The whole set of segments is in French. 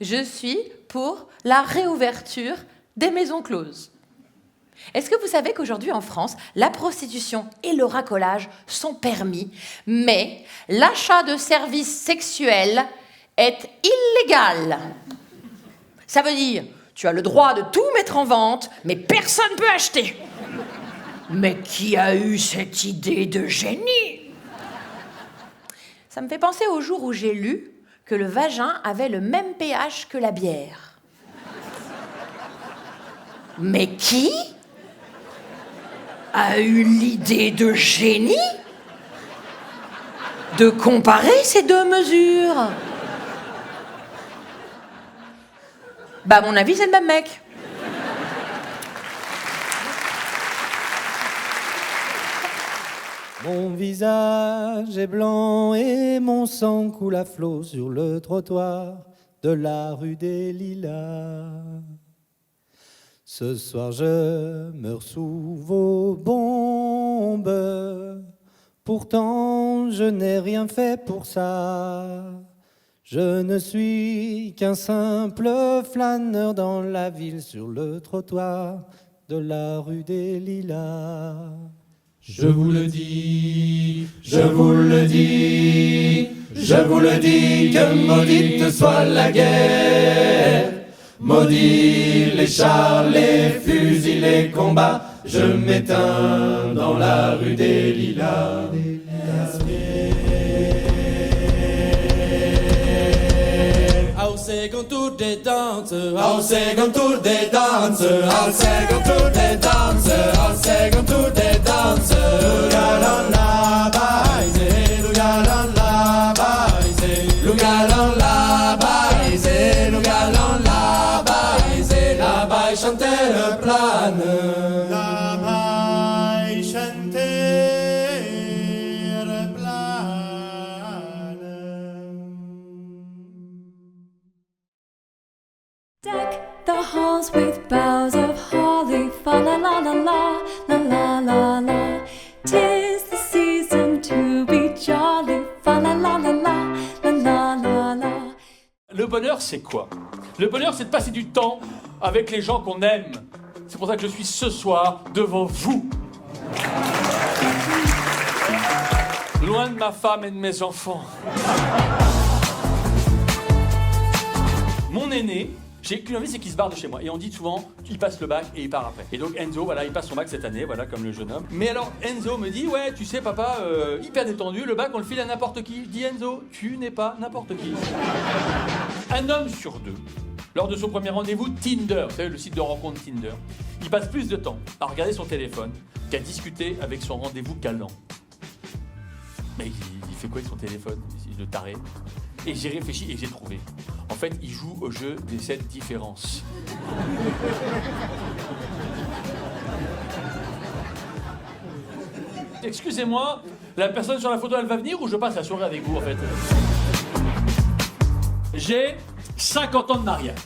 Je suis pour la réouverture des maisons closes. Est-ce que vous savez qu'aujourd'hui en France, la prostitution et le racolage sont permis, mais l'achat de services sexuels est illégal? Ça veut dire, tu as le droit de tout mettre en vente, mais personne ne peut acheter. Mais qui a eu cette idée de génie? Ça me fait penser au jour où j'ai lu que le vagin avait le même pH que la bière. Mais qui a eu l'idée de génie de comparer ces deux mesures? Bah, à mon avis, c'est le même mec. Mon visage est blanc et mon sang coule à flot sur le trottoir de la rue des Lilas. Ce soir je meurs sous vos bombes, pourtant je n'ai rien fait pour ça. Je ne suis qu'un simple flâneur dans la ville sur le trottoir de la rue des Lilas. Je vous le dis, je vous le dis, je vous le dis, que maudite soit la guerre. Maudit les chars, les fusils, les combats, je m'éteins dans la rue des Lilas. Au second tour des danses, au second tour des danses, au second tour des danses, au second tour des danses. Lugalon la baise, lugalon la baise, lugalon la baise, lugalon la baise, la baise chanteur plane, la baise chanteur plane. Deck the halls with boughs of holly, fa la la la la, la la la la. 'Tis the season to be jolly, fa la la la la, la la la la. Le bonheur, c'est quoi? Le bonheur, c'est de passer du temps avec les gens qu'on aime. C'est pour ça que je suis ce soir devant vous. Loin de ma femme et de mes enfants. Mon aîné, j'ai qu'une envie, c'est qu'il se barre de chez moi. Et on dit souvent, il passe le bac et il part après. Et donc Enzo, voilà, il passe son bac cette année, voilà, comme le jeune homme. Mais alors Enzo me dit, ouais, tu sais papa, hyper détendu, le bac on le file à n'importe qui. Je dis Enzo, tu n'es pas n'importe qui. Un homme sur deux, lors de son premier rendez-vous Tinder, vous savez, le site de rencontre Tinder, il passe plus de temps à regarder son téléphone qu'à discuter avec son rendez-vous galant. Mais il fait quoi avec son téléphone? Il est taré. Et j'ai réfléchi et j'ai trouvé. En fait, il joue au jeu des 7 différences. Excusez-moi, la personne sur la photo, elle va venir ou je passe la soirée avec vous, en fait? J'ai 50 ans de mariage.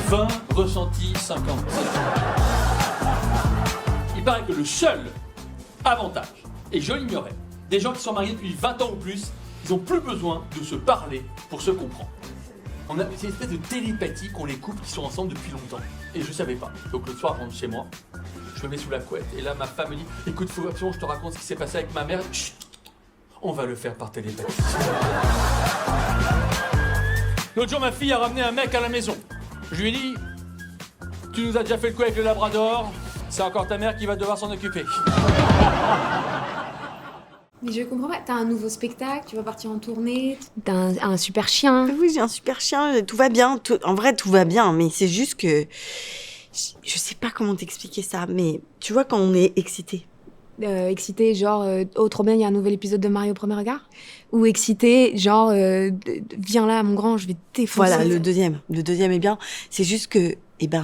20 ressentis, 50. Il paraît que le seul avantage, et je l'ignorais, des gens qui sont mariés depuis 20 ans ou plus, ils n'ont plus besoin de se parler pour se comprendre. C'est une espèce de télépathie qu'ont les couples qui sont ensemble depuis longtemps. Et je savais pas. Donc le soir, je rentre chez moi, je me mets sous la couette, et là ma femme me dit « Écoute, faut absolument que je te raconte ce qui s'est passé avec ma mère. » Chut, on va le faire par télépathie. L'autre jour, ma fille a ramené un mec à la maison. Je lui ai dit « Tu nous as déjà fait le coup avec le labrador, c'est encore ta mère qui va devoir s'en occuper. » Mais je comprends pas, t'as un nouveau spectacle, tu vas partir en tournée, t'as un super chien. Oui, j'ai un super chien, tout va bien. En vrai, tout va bien, mais c'est juste que... Je sais pas comment t'expliquer ça, mais tu vois quand on est excité. Excité, genre, oh trop bien, il y a un nouvel épisode de Mario au premier regard. Ou excité, genre, viens là, mon grand, je vais te défoncer. Voilà, le deuxième est bien. C'est juste que,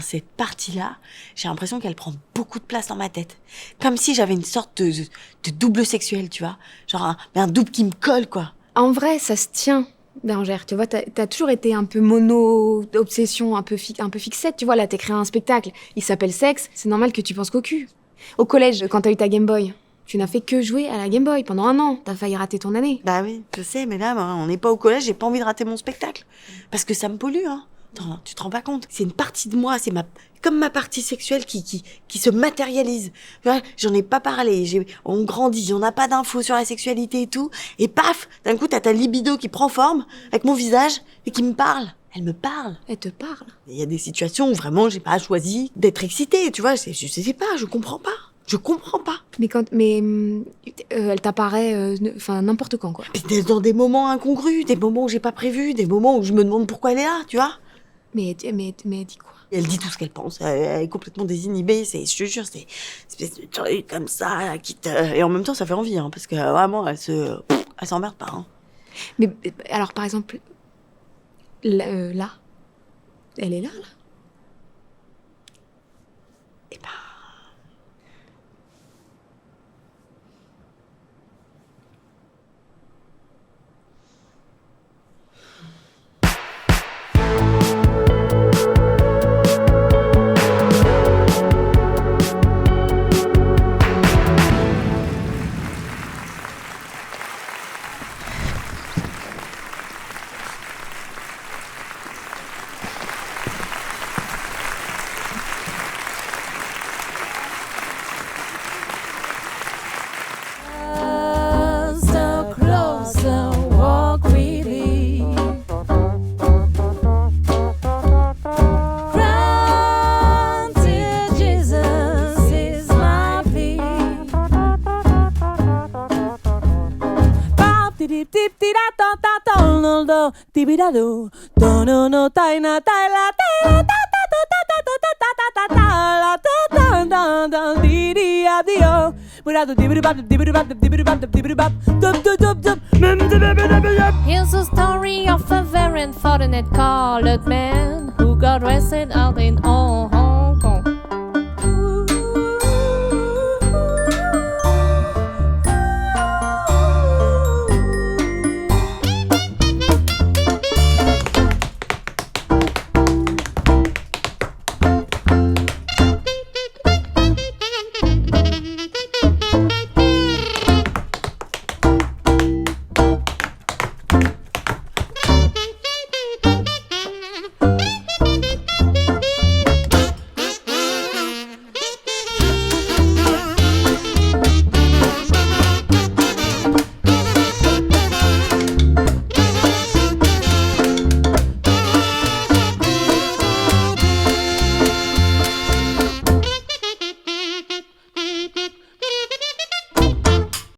cette partie-là, j'ai l'impression qu'elle prend beaucoup de place dans ma tête. Comme si j'avais une sorte de double sexuel, tu vois. Genre un double qui me colle, quoi. En vrai, ça se tient, Bérangère. Tu vois, t'as toujours été un peu mono-obsession, un peu fixette. Tu vois, là, t'as créé un spectacle. Il s'appelle Sexe. C'est normal que tu penses qu'au cul. Au collège, quand t'as eu ta Game Boy, tu n'as fait que jouer à la Game Boy pendant 1 an. T'as failli rater ton année. Bah oui, je sais, mais là, on n'est pas au collège, j'ai pas envie de rater mon spectacle. Parce que ça me pollue, hein. Attends, tu te rends pas compte? C'est une partie de moi, c'est comme ma partie sexuelle qui se matérialise. Tu vois, j'en ai pas parlé, on grandit, on n'a pas d'infos sur la sexualité et tout. Et paf, d'un coup, t'as ta libido qui prend forme avec mon visage et qui me parle. Elle me parle. Elle te parle. Il y a des situations où vraiment j'ai pas choisi d'être excitée, tu vois, je sais pas, je comprends pas. Je comprends pas. Mais elle t'apparaît, n'importe quand, quoi. Puis dans des moments incongrus, des moments où j'ai pas prévu, des moments où je me demande pourquoi elle est là, tu vois. Mais elle dit quoi? Elle dit tout ce qu'elle pense, elle est complètement désinhibée, je te jure, c'est une espèce de truc comme ça, là, et en même temps ça fait envie, hein, parce que vraiment elle s'emmerde pas. Hein. Mais alors par exemple, là, elle est là? Eh ben... Here's a story of a very unfortunate colored man who got arrested out in all